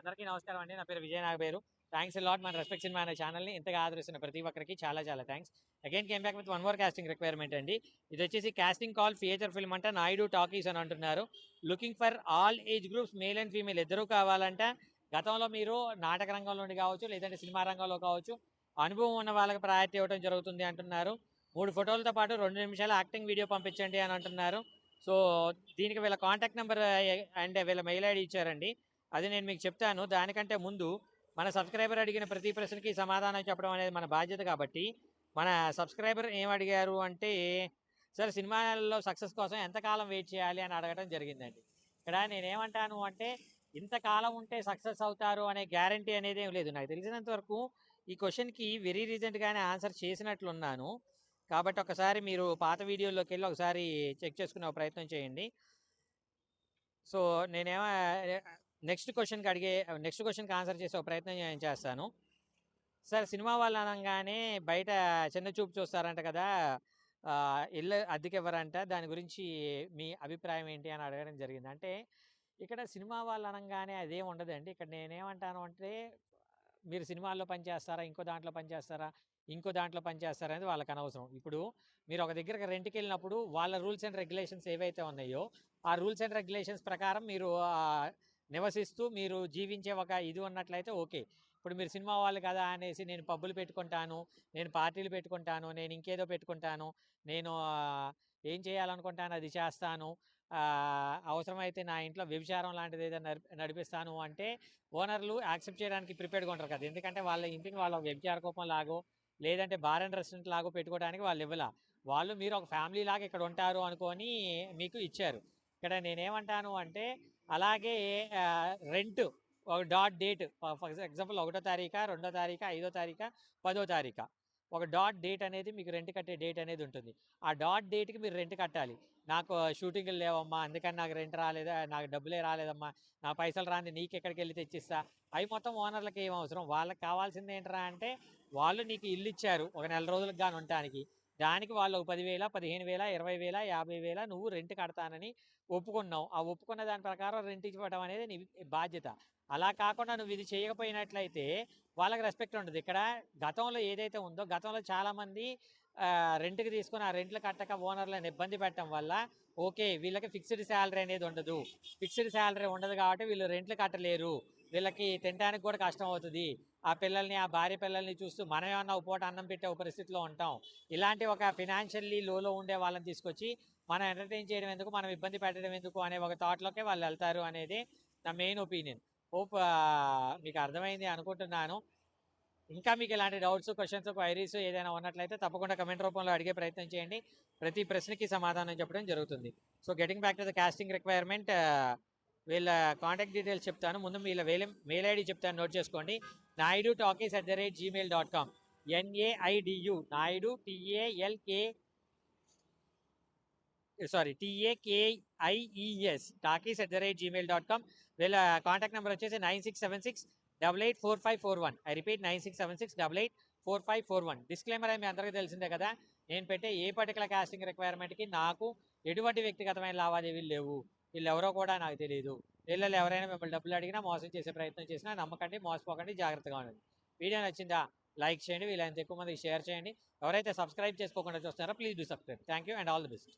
అందరికీ నమస్కారం అండి. నా పేరు Vijay Nagaberu. Thanks a lot మన రెస్పెక్ట్ సినిమా అనే ఛానల్‌ని ఇంతగా ఆదరిస్తున్న ప్రతి ఒక్కరికి చాలా చాలా thanks. Again came back with one more casting requirement అండి. ఇదొచ్చేసి కాస్టింగ్ కాల్ ఫీచర్ ఫిల్మ్ అంట నాయుడు టాకీస్ అని అంటున్నారు. Looking for all age groups male and female ఇద్దరూ కావాలంట. గతంలో మీరు నాటక రంగంలో నుండి కావచ్చు, లేదంటే సినిమా రంగంలో కావచ్చు, అనుభవం ఉన్న వాళ్ళకి ప్రయారిటీ ఇవ్వడం జరుగుతుంది అంటున్నారు. 3 ఫోటోలతో పాటు 2 నిమిషాల యాక్టింగ్ వీడియో పంపించండి అని అంటున్నారు. సో, దీనికి వీళ్ళ కాంటాక్ట్ నంబర్ అండ్ వీళ్ళ మెయిల్ ఐడీ ఇచ్చారండి. అది నేను మీకు చెప్తాను. దానికంటే ముందు మన సబ్స్క్రైబర్ అడిగిన ప్రతి ప్రశ్నకి సమాధానం చెప్పడం అనేది మన బాధ్యత కాబట్టి, మన సబ్స్క్రైబర్ ఏం అడిగారు అంటే, సార్ సినిమాల్లో సక్సెస్ కోసం ఎంతకాలం వెయిట్ చేయాలి అని అడగడం జరిగిందండి. ఇక్కడ నేనేమంటాను అంటే, ఇంతకాలం ఉంటే సక్సెస్ అవుతారు అనే గ్యారంటీ అనేది ఏం లేదు. నాకు తెలిసినంత వరకు ఈ క్వెషన్‌కి వెరీ రీసెంట్‌గానే ఆన్సర్ చేసినట్లున్నాను. కాబట్టి ఒకసారి మీరు పాత వీడియోలోకెళ్ళి ఒకసారి చెక్ చేసుకునే ప్రయత్నం చేయండి. సో, నేనేమో నెక్స్ట్ క్వెషన్‌కి ఆన్సర్ చేసే ఒక ప్రయత్నం నేను చేస్తాను. సార్ సినిమా వాళ్ళు అనంగానే బయట చిన్న చూపు చూస్తారంట కదా! ఇల్లు అద్దెకివ్వరంట. దాని గురించి మీ అభిప్రాయం ఏంటి అని అడగడం జరిగింది. అంటే ఇక్కడ సినిమా వాళ్ళు అనంగానే అదేం ఉండదండి. ఇక్కడ నేనేమంటాను అంటే మీరు సినిమాల్లో పని చేస్తారా? ఇంకో దాంట్లో పని చేస్తారా? ఇంకో దాంట్లో పని చేస్తారా? అనేది వాళ్ళకనవసరం. ఇప్పుడు మీరు ఒక దగ్గరకి రెంట్‌కెళ్ళినప్పుడు వాళ్ళ రూల్స్ అండ్ రెగ్యులేషన్స్ ఏవైతే ఉన్నాయో, ఆ రూల్స్ అండ్ రెగ్యులేషన్స్ ప్రకారం మీరు నివసిస్తూ మీరు జీవించే ఒక ఇది ఉన్నట్లయితే ఓకే. ఇప్పుడు మీరు సినిమా వాళ్ళు కదా అనేసి నేను పబ్బులు పెట్టుకుంటాను, నేను పార్టీలు పెట్టుకుంటాను, నేను ఇంకేదో పెట్టుకుంటాను, నేను ఏం చేయాలనుకుంటానో అది చేస్తాను, అవసరమైతే నా ఇంట్లో వ్యభిచారం లాంటిది ఏదైనా నడిపిస్తాను అంటే ఓనర్లు యాక్సెప్ట్ చేయడానికి ప్రిపేర్డ్‌గా ఉంటారు కదా! ఎందుకంటే వాళ్ళ ఇంటిని వాళ్ళ వ్యభిచార కూపం లాగో, లేదంటే బార్ అండ్ రెస్టారెంట్ లాగో పెట్టుకోవడానికి వాళ్ళు ఇవ్వల. వాళ్ళు మీరు ఒక ఫ్యామిలీ లాగా ఇక్కడ ఉంటారు అనుకోని మీకు ఇచ్చారు. ఇక్కడ నేనేమంటాను అంటే అలాగే రెంట్ ఒక డాట్ డేట్ ఫర్ ఎగ్జాంపుల్ 1 తారీఖా, 2 తారీఖా, 5 తారీఖా, 10 తారీఖా ఒక డాట్ డేట్ అనేది మీకు రెంట్ కట్టే డేట్ అనేది ఉంటుంది. ఆ డాట్ డేట్‌కి మీరు రెంట్ కట్టాలి. నాకు షూటింగులు లేవమ్మా, అందుకని నాకు రెంట్ రాలేదా, నాకు డబ్బులే రాలేదమ్మా, నా పైసలు రాంది నీకెక్కడికెళ్ళి తెచ్చిస్తా. అవి మొత్తం ఓనర్లకి ఏం అవసరం. వాళ్ళకి కావాల్సింది ఏంట్రా అంటే వాళ్ళు నీకు ఇల్లు ఇచ్చారు ఒక నెల రోజులకు గాని ఉండటానికి. దానికి వాళ్ళు ఒక 10,000, 15,000, 20,000, 50,000 నువ్వు రెంట్ కడతానని ఒప్పుకున్నావు. ఆ ఒప్పుకున్న దాని ప్రకారం రెంట్ ఇవ్వడం అనేది నీ బాధ్యత. అలా కాకుండా నువ్వు ఇది చేయకపోయినట్లయితే వాళ్ళకి రెస్పెక్ట్ ఉండదు. ఇక్కడ గతంలో ఏదైతే ఉందో గతంలో చాలామంది రెంట్‌కి తీసుకొని ఆ రెంట్లు కట్టక ఓనర్‌లను ఇబ్బంది పెట్టడం వల్ల ఓకే. వీళ్ళకి ఫిక్స్డ్ సాలరీ అనేది ఉండదు. ఫిక్స్డ్ సాలరీ ఉండదు కాబట్టి వీళ్ళు రెంట్లు కట్టలేరు. వీళ్ళకి తినటానికి కూడా కష్టం అవుతది. ఆ పిల్లల్ని, ఆ భార్య పిల్లల్ని చూస్తూ మనమేమన్నా ఒక పూట అన్నం పెట్టే ఒక పరిస్థితిలో ఉంటాం. ఇలాంటి ఒక ఫినాన్షియల్లీ లోలో ఉండే వాళ్ళని తీసుకొచ్చి మనం ఎంటర్‌టైన్ చేయడం ఎందుకు, మనం ఇబ్బంది పెట్టడం ఎందుకు అనే ఒక థాట్‌లోకే వాళ్ళెళ్తారు అనేది నా మెయిన్ ఒపీనియన్. హోప్ మీకు అర్థమైంది అనుకుంటున్నాను. ఇంకా మీకు ఇలాంటి డౌట్స్, క్వెషన్స్, క్వైరీస్ ఏదైనా ఉన్నట్లయితే తప్పకుండా కమెంట్ రూపంలో అడిగే ప్రయత్నం చేయండి. ప్రతి ప్రశ్నకి సమాధానం చెప్పడం జరుగుతుంది. So, getting back to the casting requirement వీళ్ళ కాంటాక్ట్ డీటెయిల్స్ చెప్తాను. ముందు వీళ్ళ మెయిల్ ఐడీ చెప్తాను, నోట్ చేసుకోండి. naidutalkies@gmail.com NAIDU Naidu TAKIES టాకీస్@gmail.com. వీళ్ళ కాంటాక్ట్ నెంబర్ వచ్చేసి 9676884541. I repeat 9676884541. డిస్క్లైమర్ మీ అందరికీ తెలిసిందే కదా. నేను పెట్టే ఏ పర్టికులర్ కాస్టింగ్ రిక్వైర్మెంట్‌కి నాకు ఎటువంటి వ్యక్తిగతమైన లావాదేవీలు లేవు. వీళ్ళెవరో కూడా నాకు తెలీదు. వీళ్ళలో ఎవరైనా మిమ్మల్ని డబ్బులు అడిగినా, మోసం చేసే ప్రయత్నం చేసినా నమ్మకండి, మోసపోకండి, జాగ్రత్తగా ఉండండి. వీడియో నచ్చిందా? లైక్ చేయండి. వీలైనంత ఎక్కువ మందికి షేర్ చేయండి. ఎవరైతే సబ్స్క్రైబ్ చేసుకోకుండా చూస్తున్నారో please do subscribe. Thank you and all the best.